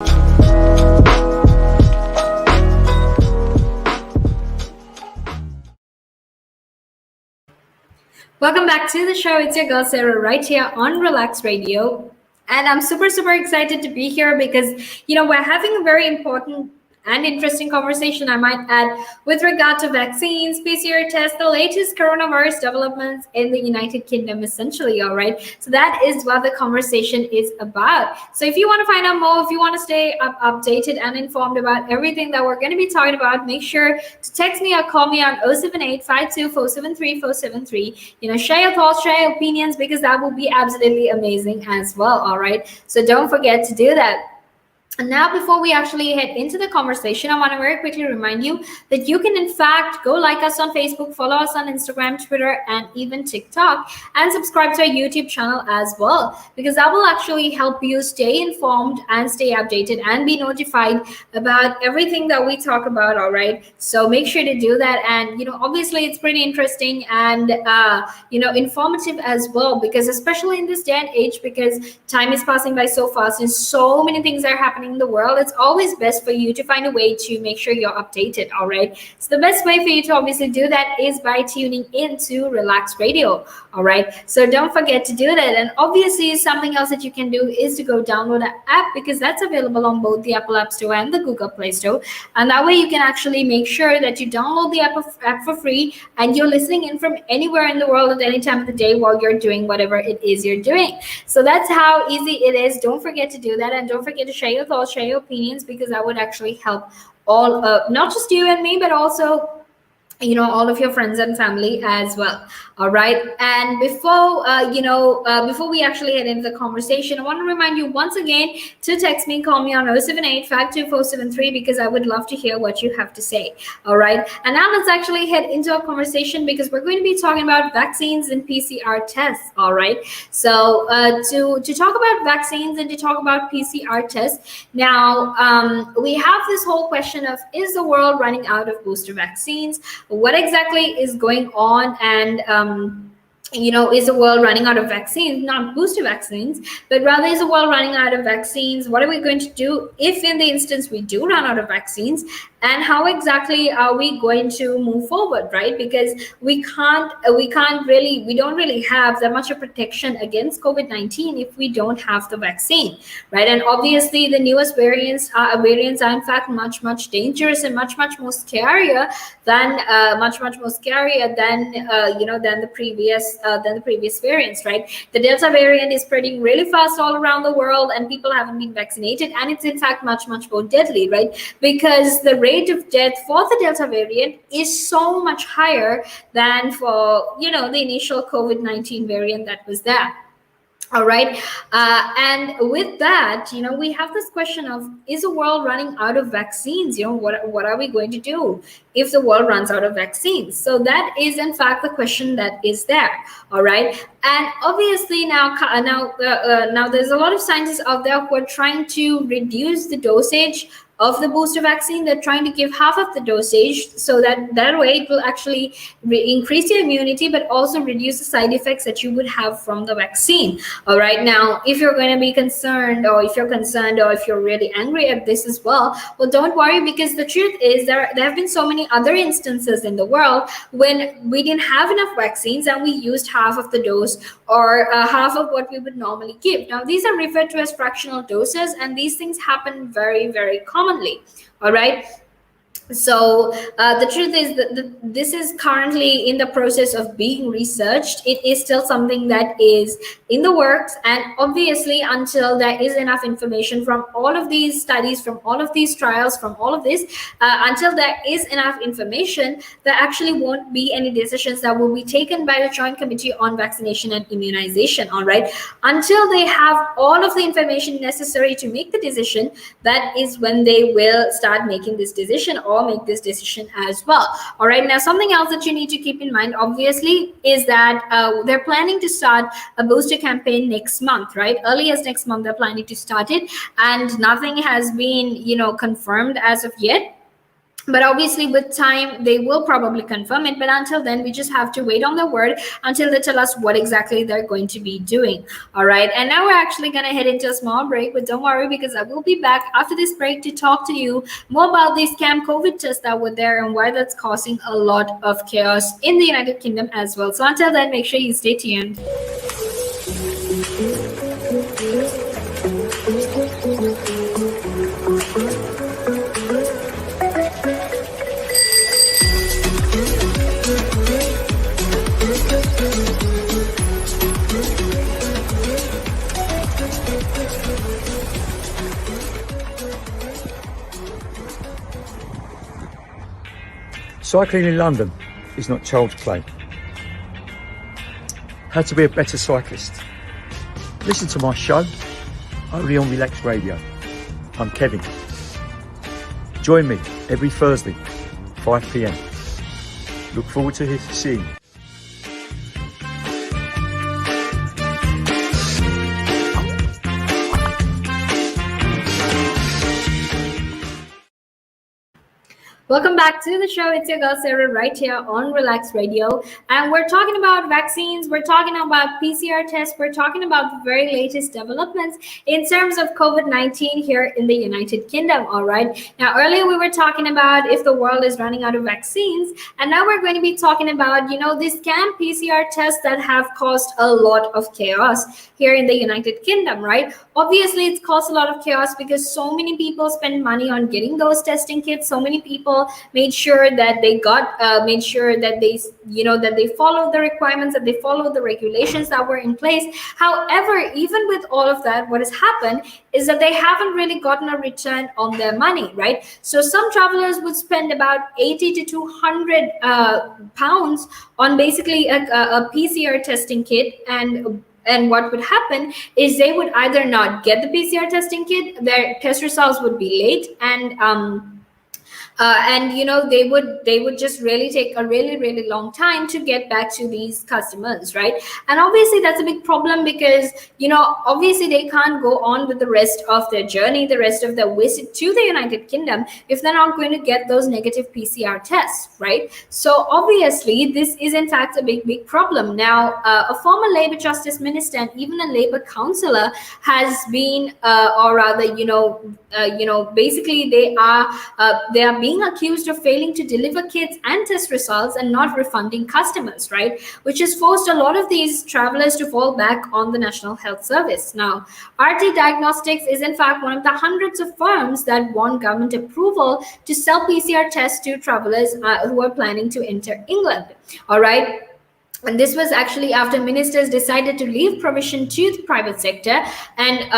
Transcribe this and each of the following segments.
Welcome back to the show. It's your girl Sarah right here on Relaks Radio. And I'm super excited to be here because, we're having a very important and interesting conversation, I might add, with regard to vaccines, PCR tests, the latest coronavirus developments in the United Kingdom, essentially. All right. So that is what the conversation is about. So if you want to find out more, if you want to stay updated and informed about everything that we're going to be talking about, make sure to text me or call me on 078-52-473-473. Share your thoughts, share your opinions, because that will be absolutely amazing as well. All right. So don't forget to do that. And now, before we actually head into the conversation, I want to very quickly remind you that you can, in fact, go like us on Facebook, follow us on Instagram, Twitter, and even TikTok, and subscribe to our YouTube channel as well, because that will actually help you stay informed and stay updated and be notified about everything that we talk about. All right. So make sure to do that. And, obviously, it's pretty interesting and, informative as well, because especially in this day and age, because time is passing by so fast and so many things are happening in the world, it's always best for you to find a way to make sure you're updated. All right. So the best way for you to obviously do that is by tuning into Relaks Radio. All right. So don't forget to do that. And obviously, something else that you can do is to go download the app, because that's available on both the Apple App Store and the Google Play Store. And that way you can actually make sure that you download the app for free, and you're listening in from anywhere in the world at any time of the day while you're doing whatever it is you're doing. So that's how easy it is. Don't forget to do that. And don't forget to share your thoughts, share your opinions, because that would actually help all, not just you and me, but also all of your friends and family as well. All right. And before we actually head into the conversation, I want to remind you once again to text me, call me on 078-52-473, because I would love to hear what you have to say. All right. And now let's actually head into our conversation, because we're going to be talking about vaccines and PCR tests. All right. So to talk about vaccines and to talk about PCR tests, now we have this whole question of, is the world running out of booster vaccines? What exactly is going on? And is the world running out of vaccines? Not booster vaccines, but rather, is the world running out of vaccines? What are we going to do if in the instance we do run out of vaccines? And how exactly are we going to move forward, right? Because we don't really have that much of protection against COVID-19 if we don't have the vaccine, right? And obviously the newest variants are in fact much dangerous and much more scarier than the previous variants, right? The Delta variant is spreading really fast all around the world, and people haven't been vaccinated, and it's in fact much more deadly, right? Because the rate of death for the Delta variant is so much higher than for the initial COVID-19 variant that was there. All right. And with that, we have this question of, is the world running out of vaccines? What are we going to do if the world runs out of vaccines? So that is in fact the question that is there. All right. And obviously now there's a lot of scientists out there who are trying to reduce the dosage of the booster vaccine. They're trying to give half of the dosage, so that way it will actually increase your immunity, but also reduce the side effects that you would have from the vaccine. All right. Now, if you're going to be concerned, or if you're concerned, or if you're really angry at this as well don't worry, because the truth is there have been so many other instances in the world when we didn't have enough vaccines and we used half of the dose, or half of what we would normally give. Now, these are referred to as fractional doses, and these things happen very commonly. All right. So the truth is that this is currently in the process of being researched. It is still something that is in the works, and obviously until there is enough information from all of these studies, from all of these trials, from all of this, until there is enough information, there actually won't be any decisions that will be taken by the Joint Committee on Vaccination and Immunization. All right. Until they have all of the information necessary to make the decision, that is when they will start making this decision, or make this decision as well. All right. Now, something else that you need to keep in mind, obviously, is that they're planning to start a booster campaign next month, right? Early as next month, they're planning to start it, and nothing has been, confirmed as of yet. but obviously with time they will probably confirm it, but until then we just have to wait on their word until they tell us what exactly they're going to be doing. All right, and now we're actually going to head into a small break, but don't worry, because I will be back after this break to talk to you more about these scam COVID tests that were there and why that's causing a lot of chaos in the United Kingdom as well. So until then, make sure you stay tuned. Cycling in London is not child's play. How to be a better cyclist. Listen to my show, only on Relaks Radio. I'm Kevin. Join me every Thursday, 5 p.m. Look forward to seeing you. Welcome back to the show. It's your girl Sarah right here on Relaks Radio, and we're talking about vaccines, we're talking about PCR tests, we're talking about the very latest developments in terms of COVID-19 here in the United Kingdom. All right, now earlier we were talking about if the world is running out of vaccines, and now we're going to be talking about, you know, these scam PCR tests that have caused a lot of chaos here in the United Kingdom, right? Obviously it's caused a lot of chaos because so many people spend money on getting those testing kits. So many people made sure that they made sure that they, you know, that they follow the requirements, that they follow the regulations that were in place. However, even with all of that, what has happened is that they haven't really gotten a return on their money, right? So some travelers would spend about 80 to 200 pounds on basically a PCR testing kit, and what would happen is they would either not get the PCR testing kit, their test results would be late, and you know, they would just really take a really long time to get back to these customers, right? And obviously that's a big problem because, you know, obviously they can't go on with the rest of their journey, the rest of their visit to the United Kingdom, if they're not going to get those negative PCR tests, right? So obviously this is in fact a big problem. Now a former Labour Justice Minister and even a Labour councillor has been or rather, basically they are being accused of failing to deliver kits and test results and not refunding customers, right? Which has forced a lot of these travelers to fall back on the National Health Service. Now, RT Diagnostics is in fact one of the hundreds of firms that won government approval to sell PCR tests to travelers who are planning to enter England. All right. And this was actually after ministers decided to leave provision to the private sector, and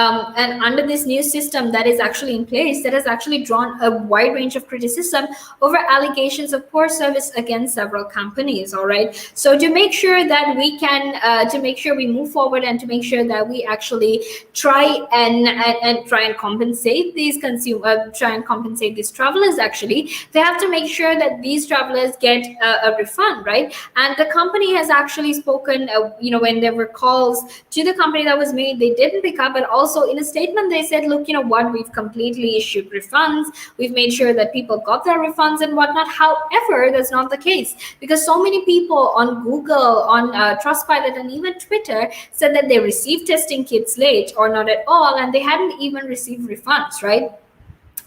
under this new system that is actually in place, that has actually drawn a wide range of criticism over allegations of poor service against several companies. All right, so to make sure that we can, to make sure we move forward, and to make sure that we actually try and compensate these compensate these travelers, actually, they have to make sure that these travelers get a refund, right? And the company has actually spoken, when there were calls to the company that was made, they didn't pick up. But also in a statement, they said, look, you know what, we've completely issued refunds. We've made sure that people got their refunds and whatnot. However, that's not the case, because so many people on Google, on Trustpilot, and even Twitter said that they received testing kits late or not at all, and they hadn't even received refunds, right?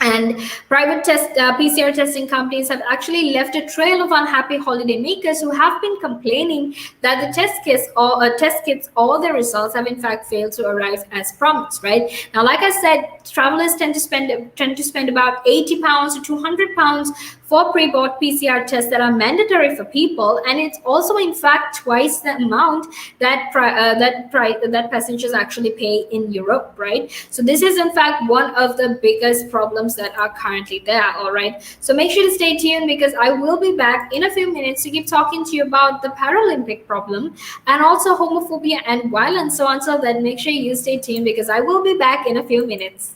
And private PCR testing companies have actually left a trail of unhappy holidaymakers who have been complaining that the test kits or their results have in fact failed to arrive as promised. Right now, like I said, travelers tend to spend about £80 to £200 for pre-bought PCR tests that are mandatory for people, and it's also in fact twice the amount that passengers actually pay in Europe, right? So this is in fact one of the biggest problems that are currently there. All right, so make sure to stay tuned, because I will be back in a few minutes to keep talking to you about the Paralympic problem and also homophobia and violence. So until then, make sure you stay tuned, because I will be back in a few minutes.